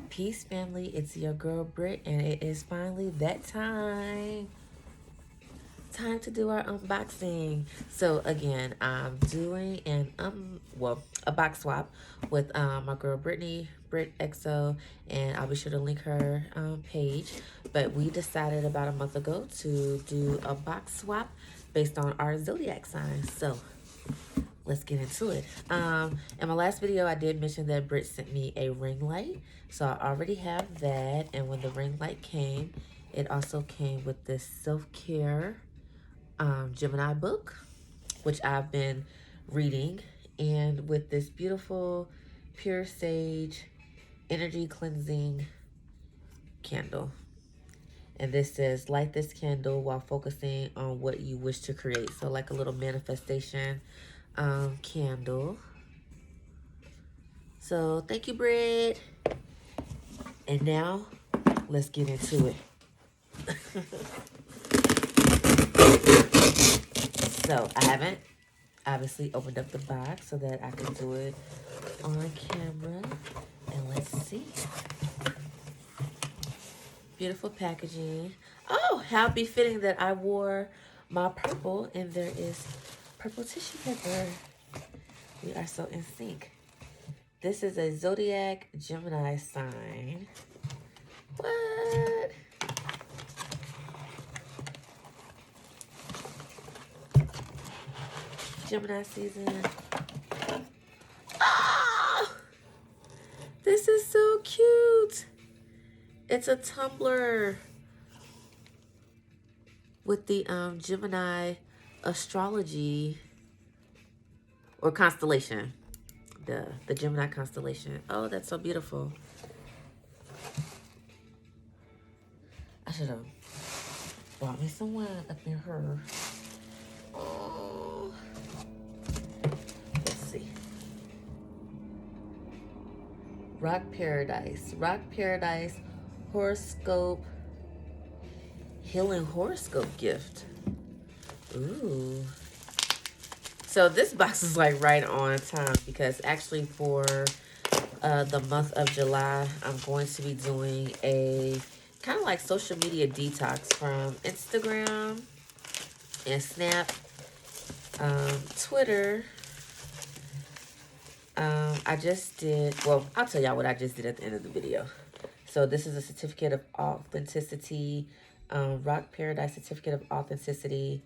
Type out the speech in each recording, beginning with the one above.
Peace, family. It's your girl Britt, and it is finally that time. Time to do our unboxing. So again, I'm doing a box swap with my girl Brittany, Britt XO, and I'll be sure to link her page. But we decided about a month ago to do a box swap based on our zodiac signs. So let's get into it. In my last video, I did mention that Britt sent me a ring light. So I already have that. And when the ring light came, it also came with this self-care Gemini book, which I've been reading. And with this beautiful pure sage energy cleansing candle. And this says, light this candle while focusing on what you wish to create. So like a little manifestation candle. So thank you, Britt. And now let's get into it. So I haven't obviously opened up the box so that I can do it on camera. And let's see. Beautiful packaging. Oh, how befitting that I wore my purple and there is purple tissue paper. We are so in sync. This is a Zodiac Gemini sign. What? Gemini season. Oh! This is so cute. It's a Tumblr with the Gemini astrology or constellation. The Gemini constellation. Oh, that's so beautiful. I should have bought me some wine up in her. Oh. Let's see. Rock Paradise. Rock Paradise horoscope. Healing horoscope gift. Ooh. So this box is like right on time because actually for the month of July, I'm going to be doing a kind of like social media detox from Instagram and Snap, Twitter. I just did, well, I'll tell y'all what I just did at the end of the video. So this is a certificate of authenticity, Rock Paradise Certificate of Authenticity.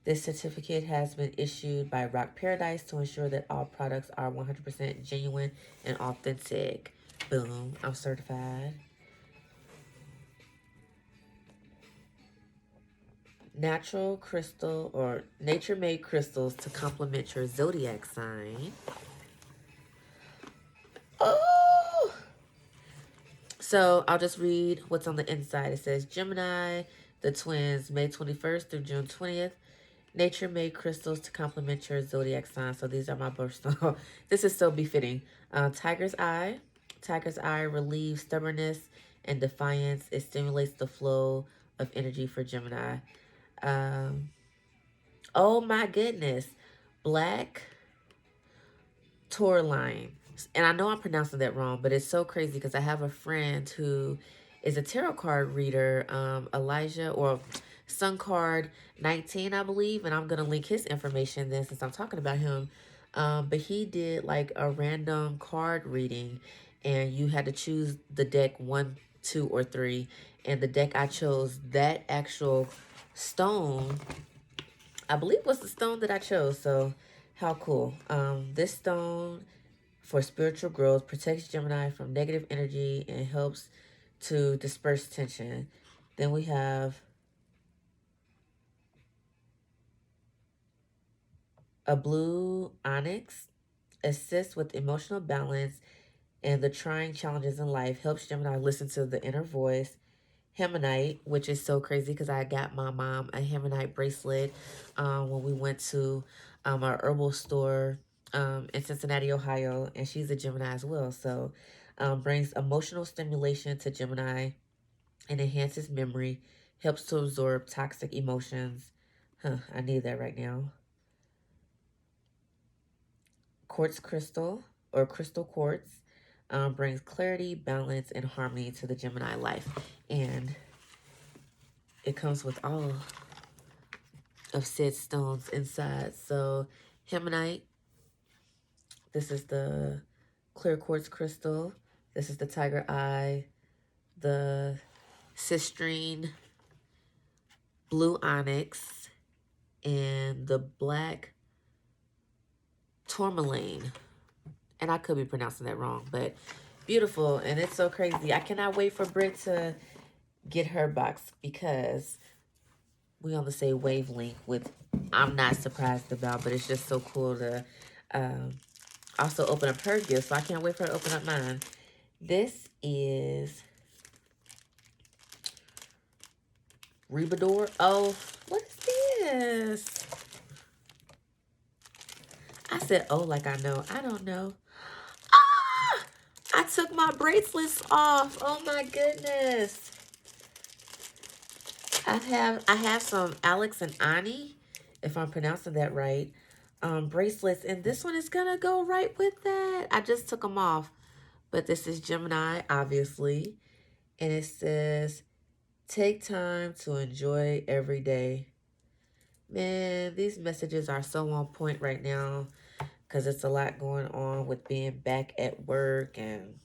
This certificate has been issued by Rock Paradise to ensure that all products are 100% genuine and authentic. Boom, I'm certified. Natural crystal or nature-made crystals to complement your zodiac sign. Oh! So I'll just read what's on the inside. It says Gemini, the twins, May 21st through June 20th. Nature-made crystals to complement your zodiac sign. So these are my birthstone. This is so befitting. Tiger's Eye. Tiger's Eye relieves stubbornness and defiance. It stimulates the flow of energy for Gemini. Oh my goodness. Black Tourline. And I know I'm pronouncing that wrong, but it's so crazy because I have a friend who is a tarot card reader, Elijah, or Sun Card 19, I believe. And I'm going to link his information then since I'm talking about him. But he did like a random card reading and you had to choose the deck 1, 2, or 3. And the deck I chose, that actual stone, I believe was the stone that I chose. So how cool. This stone for spiritual growth protects Gemini from negative energy and helps to disperse tension. Then we have a blue onyx, assists with emotional balance and the trying challenges in life, helps Gemini listen to the inner voice. Hemonite, which is so crazy because I got my mom a Hemonite bracelet when we went to our herbal store in Cincinnati, Ohio, and she's a Gemini as well. So brings emotional stimulation to Gemini and enhances memory, helps to absorb toxic emotions. I need that right now. Quartz crystal or crystal quartz brings clarity, balance, and harmony to the Gemini life. And it comes with all of said stones inside. So Hemonite, this is the clear quartz crystal. This is the tiger eye, the cistrine, blue onyx, and the black tourmaline. And I could be pronouncing that wrong, but beautiful. And it's so crazy. I cannot wait for Britt to get her box because we on the same wavelength with I'm not surprised about, but it's just so cool to also open up her gift. So I can't wait for her to open up mine. This is Rebador. Oh, what is this? I said, oh, like I know. I don't know. Ah! I took my bracelets off. Oh my goodness. I have some Alex and Ani, if I'm pronouncing that right, bracelets, and this one is gonna go right with that. I just took them off, but this is Gemini, obviously, and it says, take time to enjoy every day. Man, these messages are so on point right now because it's a lot going on with being back at work and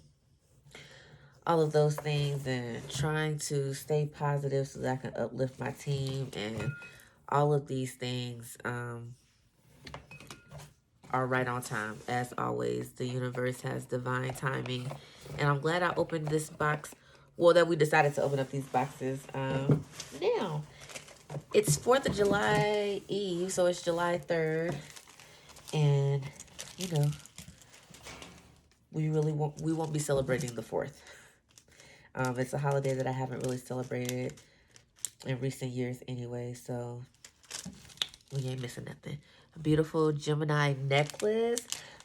all of those things, and trying to stay positive so that I can uplift my team, and all of these things are right on time. As always, the universe has divine timing, and I'm glad I opened this box. Well, that we decided to open up these boxes now. It's 4th of July Eve, so it's July 3rd, and you know, we won't be celebrating the 4th. It's a holiday that I haven't really celebrated in recent years anyway, so we ain't missing nothing. A beautiful Gemini necklace.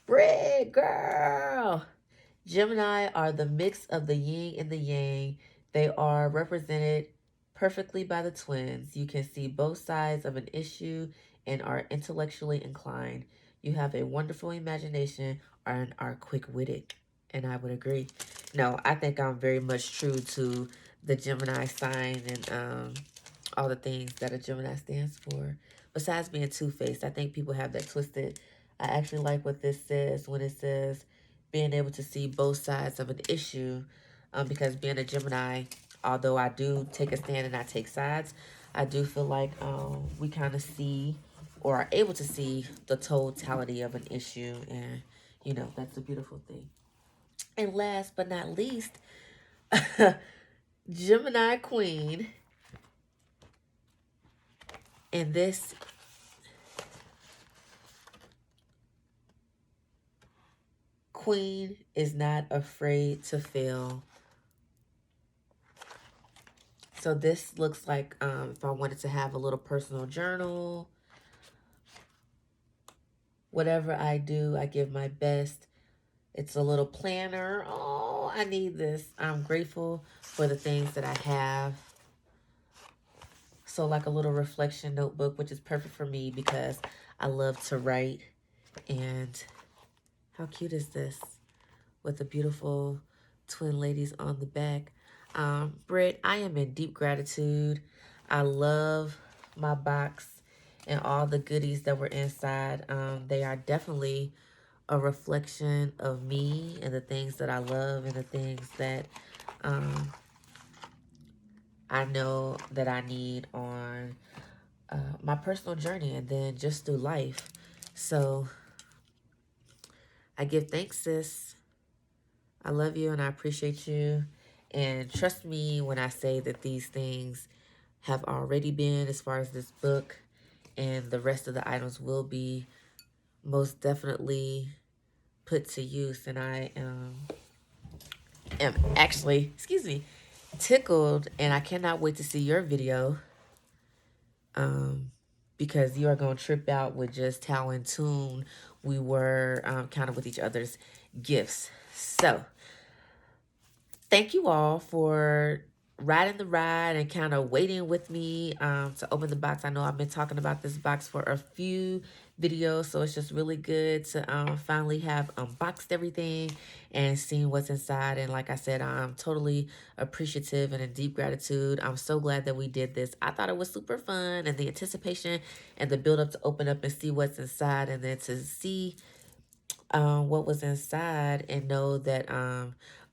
Brig, girl! Gemini are the mix of the yin and the yang. They are represented perfectly by the twins. You can see both sides of an issue and are intellectually inclined. You have a wonderful imagination and are quick-witted. And I would agree. No, I think I'm very much true to the Gemini sign and all the things that a Gemini stands for. Besides being two-faced, I think people have that twisted. I actually like what this says when it says being able to see both sides of an issue, because being a Gemini, although I do take a stand and I take sides, I do feel like we kind of see or are able to see the totality of an issue, and you know, that's a beautiful thing. And last but not least, Gemini Queen. And this Queen is not afraid to fail. So this looks like if I wanted to have a little personal journal, whatever I do, I give my best. It's a little planner. Oh, I need this. I'm grateful for the things that I have. So like a little reflection notebook, which is perfect for me because I love to write. And how cute is this? With the beautiful twin ladies on the back. Britt, I am in deep gratitude. I love my box and all the goodies that were inside. They are definitely a reflection of me and the things that I love and the things that I know that I need on my personal journey and then just through life. So I give thanks, sis. I love you and I appreciate you. And trust me when I say that these things have already been, as far as this book, and the rest of the items will be most definitely put to use. And I am actually, excuse me, tickled, and I cannot wait to see your video because you are going to trip out with just how in tune we were kind of with each other's gifts. So thank you all for riding the ride and kind of waiting with me to open the box. I know I've been talking about this box for a few video. So it's just really good to finally have unboxed everything and seeing what's inside. And like I said, I'm totally appreciative and in deep gratitude. I'm so glad that we did this. I thought it was super fun, and the anticipation and the build up to open up and see what's inside, and then to see what was inside and know that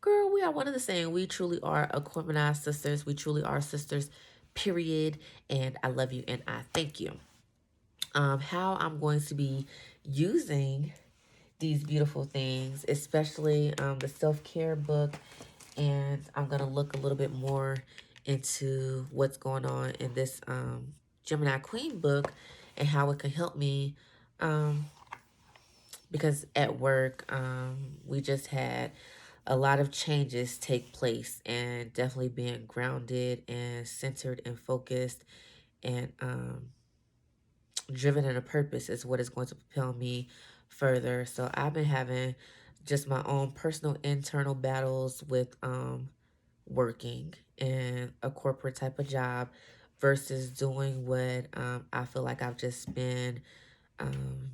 girl, we are one of the same. We truly are Aquemini sisters. We truly are sisters, period. And I love you and I thank you. How I'm going to be using these beautiful things, especially the self-care book, and I'm gonna look a little bit more into what's going on in this Gemini Queen book and how it can help me, because at work we just had a lot of changes take place, and definitely being grounded and centered and focused and driven in a purpose is what is going to propel me further. So I've been having just my own personal internal battles with working in a corporate type of job versus doing what I feel like I've just been um,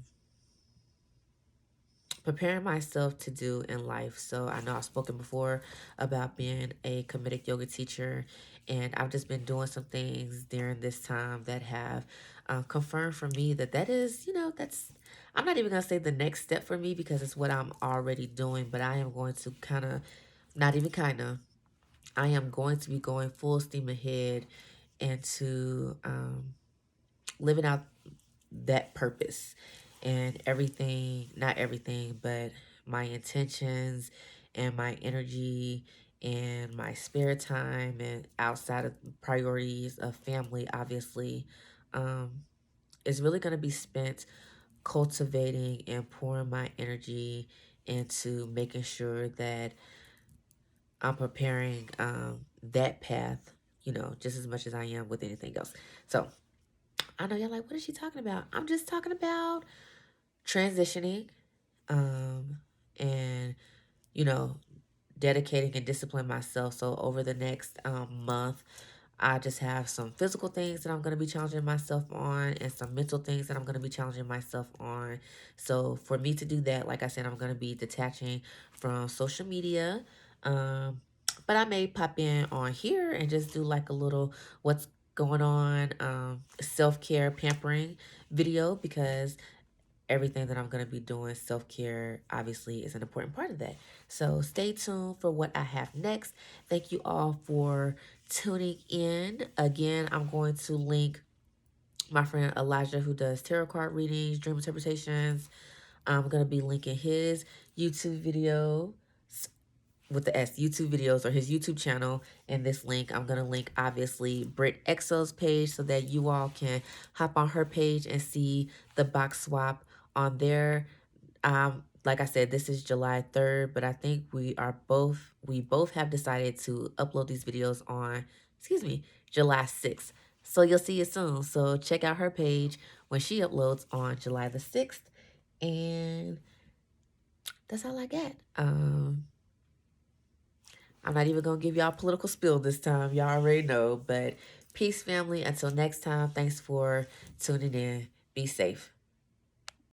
preparing myself to do in life. So I know I've spoken before about being a comedic yoga teacher, and I've just been doing some things during this time that have confirmed for me that that is, that's, I'm not even going to say the next step for me because it's what I'm already doing, but I am going to kind of, not even kind of, I am going to be going full steam ahead into living out that purpose and everything, not everything, but my intentions and my energy and my spare time and outside of priorities of family, obviously, um, is really going to be spent cultivating and pouring my energy into making sure that I'm preparing that path, just as much as I am with anything else. So I know y'all like, what is she talking about? I'm just talking about transitioning, um, and you know, dedicating and discipline myself. So over the next month, I just have some physical things that I'm going to be challenging myself on and some mental things that I'm going to be challenging myself on. So for me to do that, like I said, I'm going to be detaching from social media. But I may pop in on here and just do like a little what's going on self-care pampering video, because everything that I'm going to be doing, self-care obviously is an important part of that. So stay tuned for what I have next. Thank you all for tuning in. Again, I'm going to link my friend Elijah, who does tarot card readings, dream interpretations. I'm going to be linking his YouTube video with the S, YouTube videos, or his YouTube channel in this link. I'm going to link, obviously, Britt Exo's page so that you all can hop on her page and see the box swap on there. Like I said, this is July 3rd, but I think we both have decided to upload these videos on, July 6th. So you'll see it soon. So check out her page when she uploads on July the 6th. And that's all I got. I'm not even going to give y'all a political spill this time. Y'all already know. But peace, family. Until next time, thanks for tuning in. Be safe.